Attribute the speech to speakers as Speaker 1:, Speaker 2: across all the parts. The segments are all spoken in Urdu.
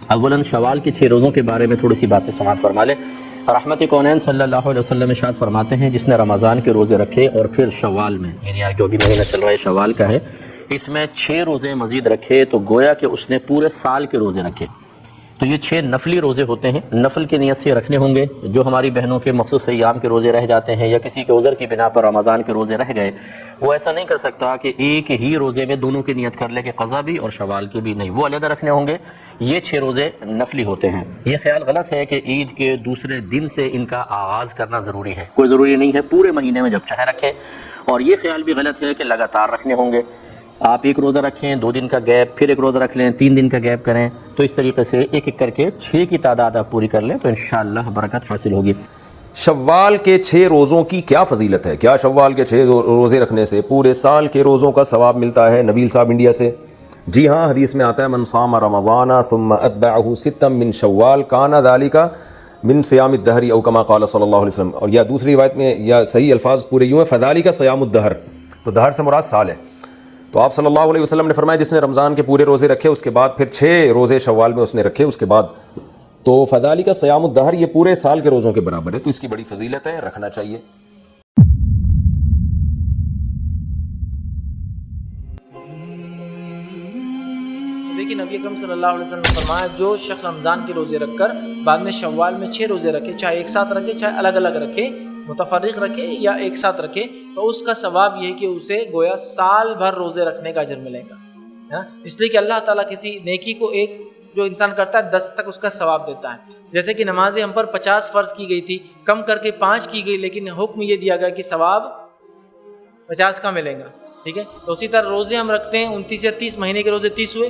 Speaker 1: اولاً شوال کے 6 روزوں کے بارے میں تھوڑی سی باتیں سماعت فرما لیں۔ رحمت کونین صلی اللہ علیہ وسلم ارشاد فرماتے ہیں جس نے رمضان کے روزے رکھے اور پھر شوال میں، یعنی جو بھی مہینہ چل رہا ہے شوال کا ہے، اس میں 6 روزے مزید رکھے تو گویا کہ اس نے پورے سال کے روزے رکھے۔ تو یہ 6 نفلی روزے ہوتے ہیں، نفل کی نیت سے رکھنے ہوں گے۔ جو ہماری بہنوں کے مخصوص ایام کے روزے رہ جاتے ہیں یا کسی کے عذر کی بنا پر رمضان کے روزے رہ گئے، وہ ایسا نہیں کر سکتا کہ ایک ہی روزے میں دونوں کی نیت کر لے کہ قضا بھی اور شوال کے بھی، نہیں، وہ علیحدہ رکھنے ہوں گے۔ یہ 6 روزے نفلی ہوتے ہیں۔ یہ خیال غلط ہے کہ عید کے دوسرے دن سے ان کا آغاز کرنا ضروری ہے، کوئی ضروری نہیں ہے، پورے مہینے میں جب چاہے رکھیں۔ اور یہ خیال بھی غلط ہے کہ لگاتار رکھنے ہوں گے، آپ ایک روزہ رکھیں، 2 دن کا گیپ، پھر ایک روزہ رکھ لیں، 3 دن کا گیپ کریں، تو اس طریقے سے ایک ایک کر کے 6 کی تعداد آپ پوری کر لیں تو انشاءاللہ برکت حاصل ہوگی۔
Speaker 2: شوال کے 6 روزوں کی کیا فضیلت ہے؟ کیا شوال کے 6 روزے رکھنے سے پورے سال کے روزوں کا ثواب ملتا ہے؟ نبیل صاحب انڈیا سے۔ جی ہاں، حدیث میں آتا ہے من صام رمضان ثم اتبعہ ستا من شوال کان ذلک من صیام الدہر او کما قال صلی اللہ علیہ وسلم۔ اور یا دوسری روایت میں یا صحیح الفاظ پورے یوں ہیں فذلک صیام الدہر، تو دہر سے مراد سال ہے۔ تو آپ صلی اللہ علیہ وسلم نے فرمایا جس نے رمضان کے پورے روزے رکھے اس کے بعد پھر 6 روزے شوال میں اس نے رکھے اس کے بعد، تو فذلک صیام الدہر، یہ پورے سال کے روزوں کے برابر ہے، تو اس کی بڑی فضیلت ہے، رکھنا چاہیے۔
Speaker 3: دیکھیے نبی اکرم صلی اللہ علیہ وسلم نے فرمایا جو شخص رمضان کے روزے رکھ کر بعد میں شوال میں 6 روزے رکھے، چاہے ایک ساتھ رکھے چاہے الگ الگ رکھے، متفرق رکھے یا ایک ساتھ رکھے، تو اس کا ثواب یہ ہے کہ اسے گویا سال بھر روزے رکھنے کا اجر ملے گا۔ اس لیے کہ اللہ تعالیٰ کسی نیکی کو ایک جو انسان کرتا ہے 10 تک اس کا ثواب دیتا ہے۔ جیسے کہ نمازیں ہم پر 50 فرض کی گئی تھی، کم کر کے 5 کی گئی، لیکن حکم یہ دیا گیا کہ ثواب 50 کا ملے گا، ٹھیک ہے۔ تو اسی طرح روزے ہم رکھتے ہیں 29 یا 30، مہینے کے روزے 30 ہوئے،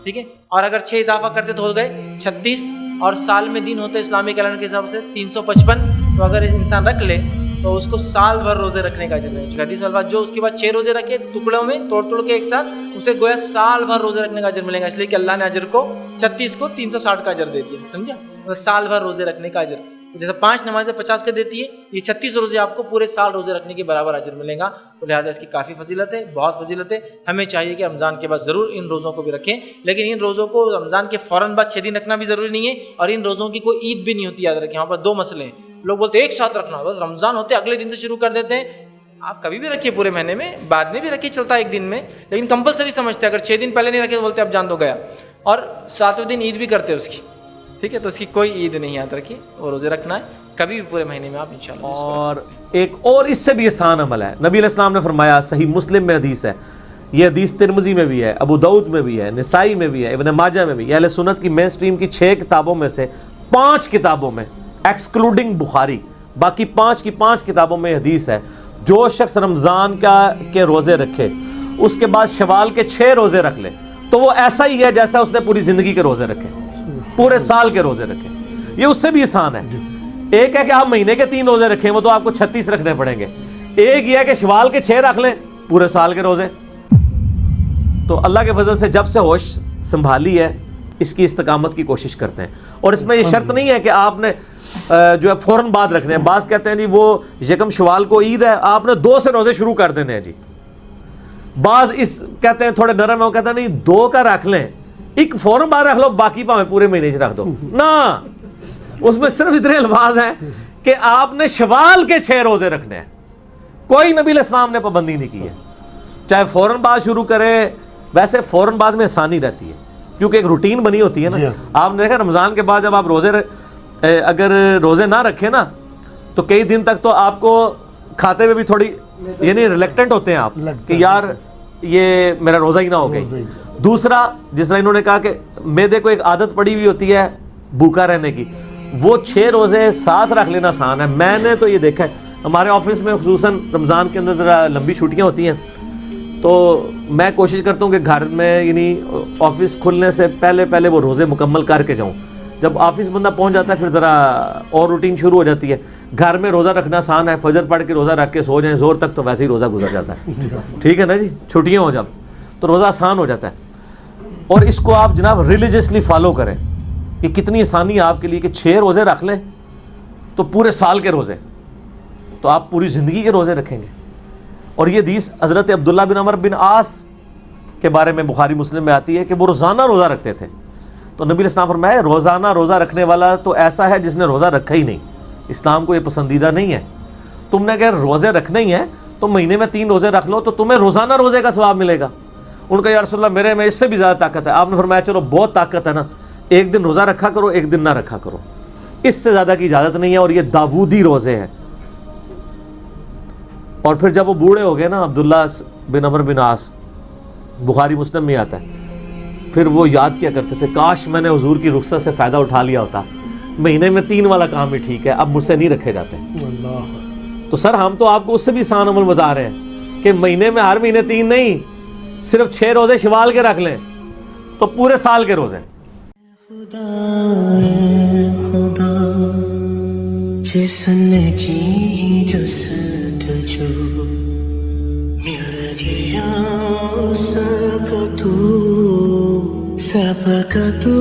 Speaker 3: ٹھیک ہے، اور اگر 6 اضافہ کرتے تو ہو گئے 36، اور سال میں دن ہوتے اسلامی کیلنڈر کے حساب سے 355، تو اگر انسان رکھ لے تو اس کو سال بھر روزے رکھنے کا اجر ملے گا۔ حدیث الفاظ جو اس کے بعد 6 روزے رکھے ٹکڑوں میں توڑ کے ایک ساتھ، اسے گویا سال بھر روزے رکھنے کا اجر ملے گا، اس لیے کہ اللہ نے اجر کو 36 کو 360 کا اجر دے دیا، سمجھا؟ سال بھر روزے رکھنے کا اجر، جیسے 5 نمازیں 50 کا دیتی ہے، یہ 36 روزے آپ کو پورے سال روزے رکھنے کے برابر اجر ملے گا، تو لہٰذا اس کی کافی فضیلت ہے، بہت فضیلت ہے۔ ہمیں چاہیے کہ رمضان کے بعد ضرور ان روزوں کو بھی رکھیں، لیکن ان روزوں کو رمضان کے فوراً بعد 6 دن رکھنا بھی ضروری نہیں ہے، اور ان روزوں کی کوئی عید بھی نہیں ہوتی، یاد رکھیں۔ یہاں پر 2 مسئلے ہیں، لوگ بولتے ہیں ایک ساتھ رکھنا، بس رمضان ہوتے اگلے دن سے شروع کر دیتے ہیں۔ آپ کبھی بھی رکھیے پورے مہینے میں، بعد میں بھی رکھیے، چلتا ہے ایک دن میں، لیکن کمپلسری سمجھتے ہیں، اگر 6 دن پہلے نہیں رکھے تو بولتے اب جان دو گیا، اور 7ویں دن عید بھی کرتے ہیں اس کی، ٹھیک ہے، تو اس کی کوئی عید نہیں، یاد رکھیے، وہ روزے رکھنا ہے کبھی بھی پورے مہینے میں آپ انشاءاللہ اس کو رکھ
Speaker 4: اور
Speaker 3: سکتے ہیں۔
Speaker 4: ایک اور اس سے بھی آسان عمل ہے، نبی علیہ السلام نے فرمایا، صحیح مسلم میں حدیث ہے، یہ حدیث ترمذی میں بھی ہے، ابو داؤد میں بھی ہے، نسائی میں بھی ہے، ابن ماجہ میں بھی، یہ اہل سنت کی مین سٹریم کی 6 کتابوں میں سے 5 کتابوں میں ایکسکلوڈنگ بخاری، باقی 5 کی 5 کتابوں میں حدیث ہے، جو شخص رمضان کے روزے رکھے اس کے بعد شوال کے 6 روزے رکھ لے تو وہ ایسا ہی ہے جیسا اس نے پوری زندگی کے روزے رکھے، پورے سال کے روزے رکھے۔ یہ اس سے بھی آسان ہے۔ ایک ہے کہ آپ مہینے کے 3 روزے رکھیں، وہ تو آپ کو 36 رکھنے پڑیں گے، ایک یہ ہے کہ شوال کے 6 رکھ لیں، پورے سال کے روزے۔ تو اللہ کے فضل سے جب سے ہوش سنبھالی ہے اس کی استقامت کی کوشش کرتے ہیں، اور اس میں یہ شرط نہیں ہے کہ آپ نے جو ہے فوراً بعد رکھنے ہیں۔ بعض کہتے ہیں جی وہ یکم شوال کو عید ہے، آپ نے 2 سے روزے شروع کر دینے ہیں جی۔ بعض اس کہتے ہیں تھوڑے نرم ہے، وہ کہتے ہیں نہیں 2 کا رکھ لیں، ایک فوراً بعد رکھ لو، باقی پاویں پورے مہینے سے رکھ دو نا۔ اس میں صرف اتنے الفاظ ہیں کہ آپ نے شوال کے 6 روزے رکھنے ہیں، کوئی نبی علیہ السلام نے پابندی نہیں کی ہے، چاہے فوراً بعد شروع کرے۔ ویسے فوراً بعد میں آسانی رہتی ہے کیونکہ ایک روٹین بنی ہوتی ہے نا۔ آپ نے دیکھا رمضان کے بعد جب آپ اگر روزے نہ رکھیں نا تو کئی دن تک تو آپ کو کھاتے ہوئے بھی تھوڑی یعنی ریلیکٹنٹ ہوتے ہیں آپ کہ یار یہ میرا روزہ ہی نہ ہو گئی۔ دوسرا جس طرح انہوں نے کہا کہ میدے کو ایک عادت پڑی ہوئی ہوتی ہے بھوکا رہنے کی، وہ 6 روزے ساتھ رکھ لینا آسان ہے۔ میں نے تو یہ دیکھا ہے ہمارے آفس میں خصوصاً رمضان کے اندر ذرا لمبی چھٹیاں ہوتی ہیں، تو میں کوشش کرتا ہوں کہ گھر میں یعنی آفس کھلنے سے پہلے وہ روزے مکمل کر کے جاؤں۔ جب آفس بندہ پہنچ جاتا ہے پھر ذرا اور روٹین شروع ہو جاتی ہے۔ گھر میں روزہ رکھنا آسان ہے، فجر پڑھ کے روزہ رکھ کے سو جائیں، زور تک تو ویسے ہی روزہ گزر جاتا ہے، ٹھیک ہے نا جی، چھٹیاں ہو جب تو روزہ آسان ہو جاتا ہے۔ اور اس کو آپ جناب ریلیجسلی فالو کریں کہ کتنی آسانی ہے آپ کے لیے کہ 6 روزے رکھ لیں تو پورے سال کے روزے، تو آپ پوری زندگی کے روزے رکھیں گے۔ اور یہ حدیث حضرت عبداللہ بن عمر بن عاص کے بارے میں بخاری مسلم میں آتی ہے کہ وہ روزانہ روزہ رکھتے تھے، تو نبی علیہ السلام فرمایا روزانہ روزہ رکھنے والا تو ایسا ہے جس نے روزہ رکھا ہی نہیں. اسلام کو یہ پسندیدہ نہیں ہے. تم نے اگر روزے رکھنے ہی ہیں تو مہینے میں 3 روزے رکھ لو تو تمہیں روزانہ روزے کا ثواب ملے گا. ان کا یا رسول اللہ میرے میں اس سے بھی زیادہ طاقت ہے. آپ نے فرمایا چلو بہت طاقت ہے نا, ایک دن روزہ رکھا کرو, ایک دن نہ رکھا کرو, اس سے زیادہ کی اجازت نہیں ہے. اور یہ داودی روزے ہیں. اور پھر جب وہ بوڑھے ہو گئے نا, عبداللہ بن عمر بن عاص, بخاری مسلم میں آتا ہے, پھر وہ یاد کیا کرتے تھے کاش میں نے حضور کی رخصت سے فائدہ اٹھا لیا ہوتا, مہینے میں 3 والا کام ہی ٹھیک ہے, اب مجھ سے نہیں رکھے جاتے. تو سر ہم تو آپ کو اس سے بھی آسان عمل بتا رہے ہیں کہ مہینے میں ہر مہینے 3 نہیں, صرف 6 روزے شوال کے رکھ لیں تو پورے سال کے روزے.
Speaker 5: خدا جس نے کی جستجو مل گیا اس کا تو سب کا تو